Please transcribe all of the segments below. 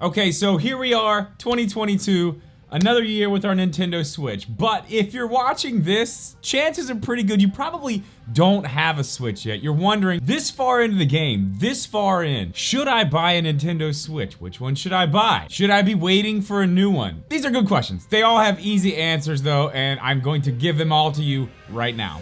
Okay, so here we are, 2022, another year with our Nintendo Switch. But if you're watching this, chances are pretty good you probably don't have a Switch yet. You're wondering, this far into the game, this far in, should I buy a Nintendo Switch? Which one should I buy? Should I be waiting for a new one? These are good questions. They all have easy answers though, and I'm going to give them all to you right now.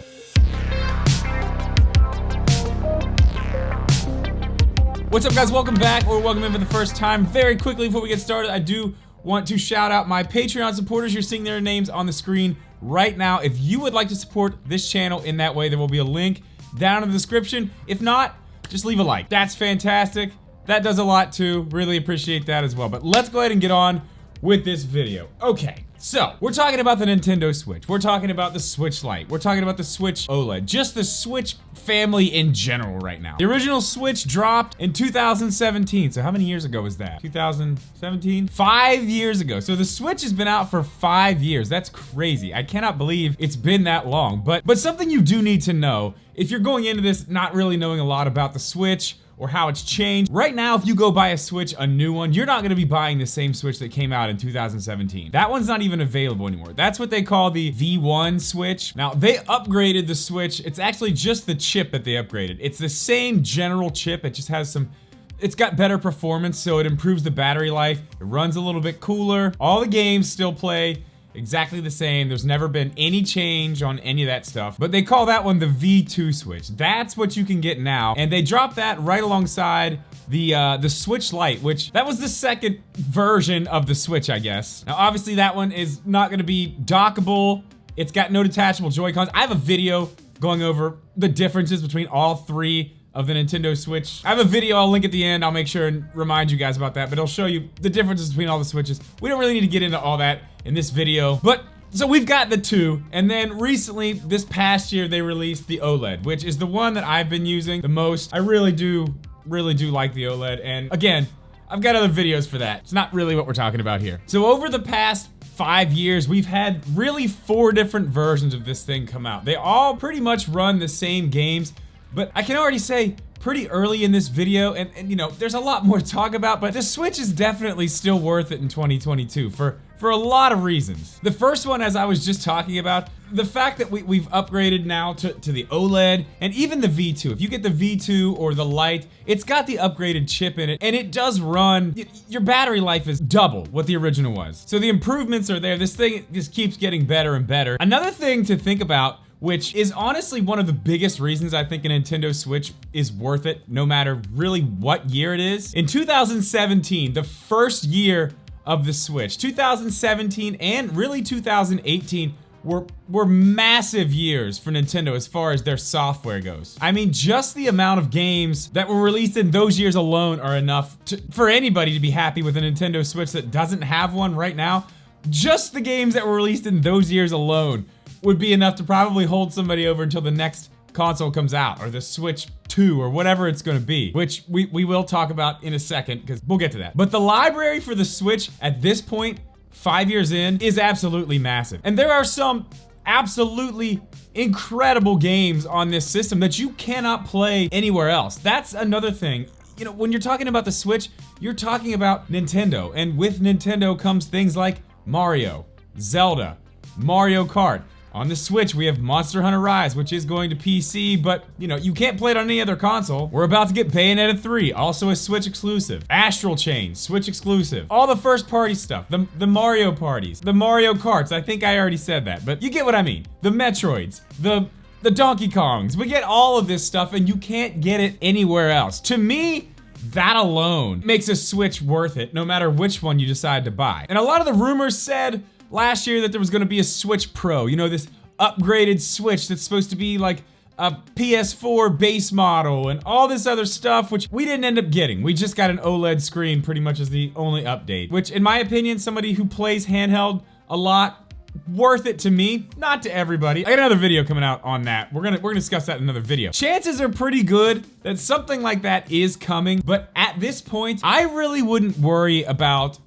What's up guys, welcome back, or welcome in for the first time. Very quickly before we get started, I do want to shout out my Patreon supporters. You're seeing their names on the screen right now. If you would like to support this channel in that way, there will be a link down in the description. If not, just leave a like. That's fantastic. That does a lot too. Really appreciate that as well. But let's go ahead and get on with this video. Okay, so we're talking about the Nintendo Switch. We're talking about the Switch Lite. We're talking about the Switch OLED. Just the Switch family in general right now. The original Switch dropped in 2017. So how many years ago was that? 2017? 5 years ago. So the Switch has been out for 5 years. That's crazy. I cannot believe it's been that long. But something you do need to know, if you're going into this not really knowing a lot about the Switch, or how it's changed. Right now, if you go buy a Switch, a new one, you're not gonna be buying the same Switch that came out in 2017. That one's not even available anymore. That's what they call the V1 Switch. Now, they upgraded the Switch. It's actually just the chip that they upgraded. It's the same general chip, it just has some, it's got better performance, so it improves the battery life. It runs a little bit cooler. All the games still play exactly the same. There's never been any change on any of that stuff, but they call that one the V2 Switch. That's what you can get now, and they dropped that right alongside the Switch Lite, which that was the second version of the Switch, I guess. Now, obviously, that one is not going to be dockable. It's got no detachable Joy-Cons. I have a video going over the differences between all three of the Nintendo Switch. I have a video I'll link at the end. I'll make sure and remind you guys about that, but it'll show you the differences between all the Switches. We don't really need to get into all that in this video, but so we've got the two, and then recently, this past year, they released the OLED, which is the one that I've been using the most. I really do like the OLED, and again, I've got other videos for that. It's not really what we're talking about here. So over the past 5 years, we've had really 4 different versions of this thing come out. They all pretty much run the same games, but I can already say pretty early in this video, and you know, there's a lot more to talk about, but the Switch is definitely still worth it in 2022 for a lot of reasons. The first one, as I was just talking about, the fact that we've upgraded now to the OLED and even the V2. If you get the V2 or the Lite, it's got the upgraded chip in it, and it does run, your battery life is double what the original was. So the improvements are there. This thing just keeps getting better and better. Another thing to think about, which is honestly one of the biggest reasons I think a Nintendo Switch is worth it, no matter really what year it is. In 2017, the first year of the Switch, 2017 and really 2018 were massive years for Nintendo as far as their software goes. I mean, just the amount of games that were released in those years alone are enough for anybody to be happy with a Nintendo Switch that doesn't have one right now. Just the games that were released in those years alone would be enough to probably hold somebody over until the next console comes out, or the Switch 2, or whatever it's gonna be, which we will talk about in a second, because we'll get to that. But the library for the Switch at this point, 5 years in, is absolutely massive. And there are some absolutely incredible games on this system that you cannot play anywhere else. That's another thing. You know, when you're talking about the Switch, you're talking about Nintendo, and with Nintendo comes things like Mario, Zelda, Mario Kart. On the Switch, we have Monster Hunter Rise, which is going to PC, but, you know, you can't play it on any other console. We're about to get Bayonetta 3, also a Switch exclusive. Astral Chain, Switch exclusive. All the first-party stuff, the Mario parties, the Mario Karts, I think I already said that, but you get what I mean. The Metroids, the Donkey Kongs. We get all of this stuff, and you can't get it anywhere else. To me, that alone makes a Switch worth it, no matter which one you decide to buy. And a lot of the rumors said last year that there was gonna be a Switch Pro, you know, this upgraded Switch that's supposed to be like a PS4 base model and all this other stuff, which we didn't end up getting. We just got an OLED screen pretty much as the only update, which in my opinion, somebody who plays handheld a lot, worth it to me, not to everybody. I got another video coming out on that. We're gonna discuss that in another video. Chances are pretty good that something like that is coming, but at this point, I really wouldn't worry about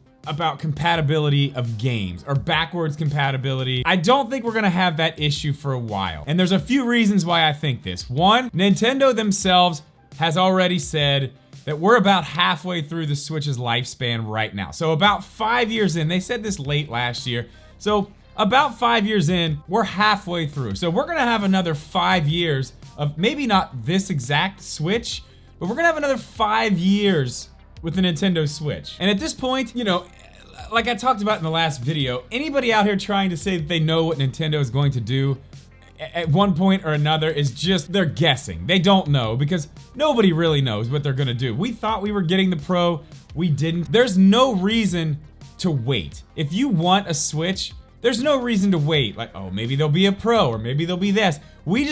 compatibility of games or backwards compatibility. I don't think we're gonna have that issue for a while. And there's a few reasons why I think this. One, Nintendo themselves has already said that we're about halfway through the Switch's lifespan right now. So about 5 years in, they said this late last year. So about 5 years in, we're halfway through. So we're gonna have another 5 years of maybe not this exact Switch, but we're gonna have another 5 years with the Nintendo Switch. And at this point, you know, like I talked about in the last video, anybody out here trying to say that they know what Nintendo is going to do at one point or another is just, they're guessing. They don't know because nobody really knows what they're gonna do. We thought we were getting the Pro, we didn't. There's no reason to wait. If you want a Switch, there's no reason to wait. Like, oh, maybe there'll be a Pro or maybe there'll be this. We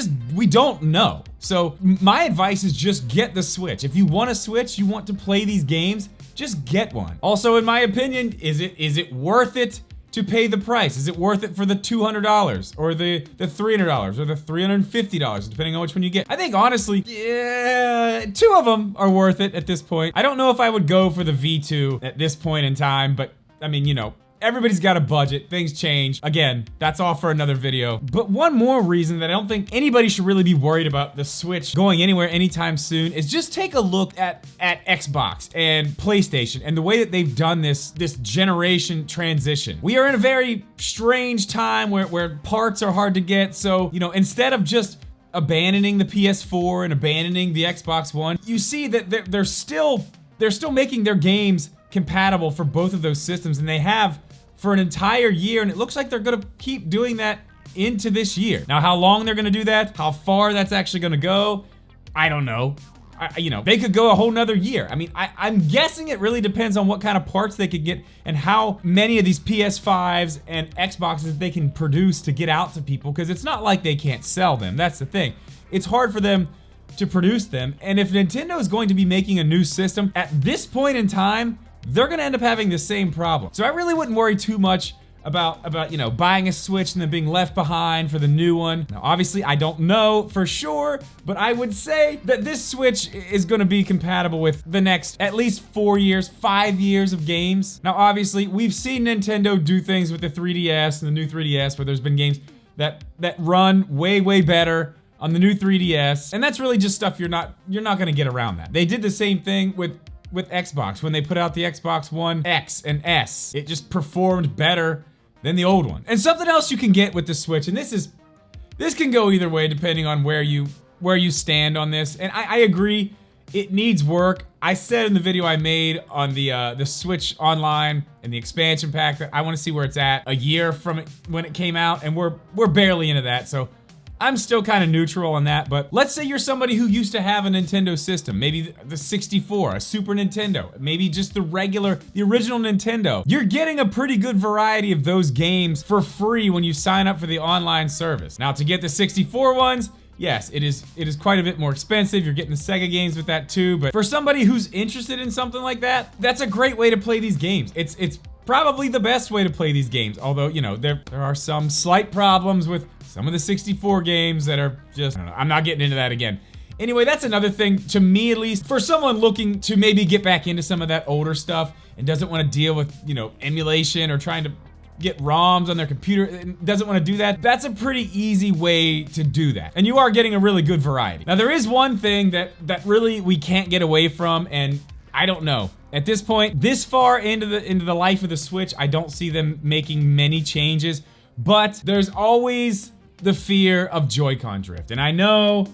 don't know. So my advice is just get the Switch. If you want a Switch, you want to play these games, just get one. Also, in my opinion, is it worth it to pay the price? Is it worth it for the $200 or the $300 or the $350, depending on which one you get? I think honestly, yeah, 2 of them are worth it at this point. I don't know if I would go for the V2 at this point in time, but I mean, you know, everybody's got a budget, things change. Again, that's all for another video. But one more reason that I don't think anybody should really be worried about the Switch going anywhere anytime soon is just take a look at Xbox and PlayStation and the way that they've done this generation transition. We are in a very strange time where parts are hard to get, so, you know, instead of just abandoning the PS4 and abandoning the Xbox One, you see that they're still making their games compatible for both of those systems, and they have for an entire year, and it looks like they're gonna keep doing that into this year. Now, how long they're gonna do that, how far that's actually gonna go, I don't know. You know, they could go a whole nother year. I mean, I'm guessing it really depends on what kind of parts they could get and how many of these PS5s and Xboxes they can produce to get out to people, because it's not like they can't sell them. That's the thing. It's hard for them to produce them, and if Nintendo is going to be making a new system, at this point in time, they're gonna end up having the same problem. So I really wouldn't worry too much about you know, buying a Switch and then being left behind for the new one. Now, obviously, I don't know for sure, but I would say that this Switch is gonna be compatible with the next at least 4 years, 5 years of games. Now, obviously, we've seen Nintendo do things with the 3DS and the new 3DS where there's been games that run way better on the new 3DS, and that's really just stuff you're not gonna get around that. They did the same thing with Xbox when they put out the Xbox One X and S. It just performed better than the old one. And something else you can get with the Switch, and this can go either way depending on where you stand on this. And I agree, it needs work. I said in the video I made on the Switch Online and the expansion pack that I want to see where it's at a year from when it came out, and we're barely into that. So I'm still kind of neutral on that, but let's say you're somebody who used to have a Nintendo system, maybe the 64, a Super Nintendo, maybe just the original Nintendo. You're getting a pretty good variety of those games for free when you sign up for the online service. Now, to get the 64 ones, yes, it is quite a bit more expensive. You're getting the Sega games with that too, but for somebody who's interested in something like that, that's a great way to play these games. It's probably the best way to play these games, although, you know, there are some slight problems with some of the 64 games that are just, I don't know, I'm not getting into that again. Anyway, that's another thing, to me at least, for someone looking to maybe get back into some of that older stuff and doesn't want to deal with, you know, emulation or trying to get ROMs on their computer and doesn't want to do that, that's a pretty easy way to do that. And you are getting a really good variety. Now, there is one thing that really we can't get away from, and I don't know. At this point, this far into the life of the Switch, I don't see them making many changes, but there's always the fear of Joy-Con drift. And I know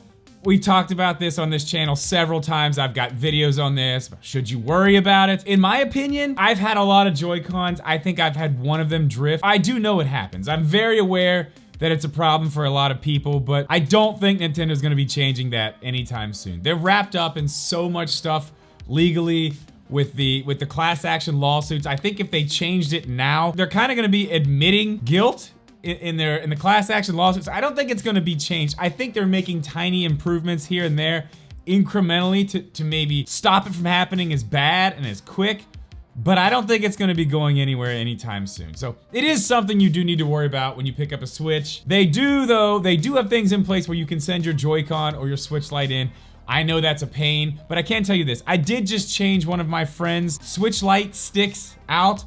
we've talked about this on this channel several times. I've got videos on this. Should you worry about it? In my opinion, I've had a lot of Joy-Cons. I think I've had one of them drift. I do know it happens. I'm very aware that it's a problem for a lot of people, but I don't think Nintendo's gonna be changing that anytime soon. They're wrapped up in so much stuff legally with the class action lawsuits. I think if they changed it now, they're kind of gonna be admitting guilt in the class action lawsuits. I don't think it's gonna be changed. I think they're making tiny improvements here and there incrementally to maybe stop it from happening as bad and as quick, but I don't think it's gonna be going anywhere anytime soon. So it is something you do need to worry about when you pick up a Switch. They do have things in place where you can send your Joy-Con or your Switch Lite in. I know that's a pain, but I can tell you this. I did just change one of my friend's Switch Lite sticks out.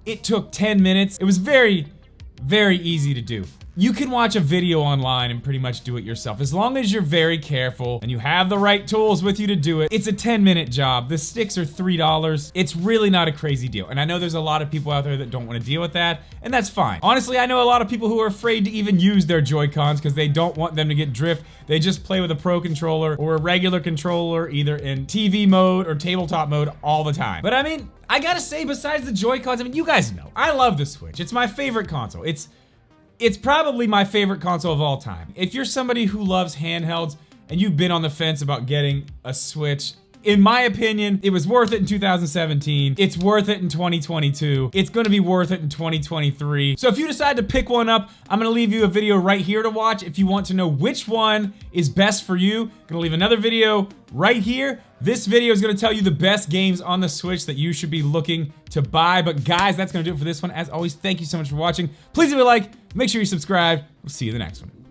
It took 10 minutes. It was very easy to do. you can watch a video online and pretty much do it yourself. As long as you're very careful and you have the right tools with you to do it, it's a 10-minute job. The sticks are $3. It's really not a crazy deal. And I know there's a lot of people out there that don't want to deal with that, and that's fine. Honestly, I know a lot of people who are afraid to even use their Joy-Cons because they don't want them to get drift. They just play with a Pro controller or a regular controller, either in TV mode or tabletop mode all the time. But I mean, I gotta say, besides the Joy-Cons, I mean, you guys know, I love the Switch. It's my favorite console. It's probably my favorite console of all time. If you're somebody who loves handhelds and you've been on the fence about getting a Switch, in my opinion, it was worth it in 2017. It's worth it in 2022. It's gonna be worth it in 2023. So if you decide to pick one up, I'm gonna leave you a video right here to watch if you want to know which one is best for you. I'm gonna leave another video right here. This video is gonna tell you the best games on the Switch that you should be looking to buy. But guys, that's gonna do it for this one. As always, thank you so much for watching. Please leave a like, make sure you subscribe. We'll see you in the next one.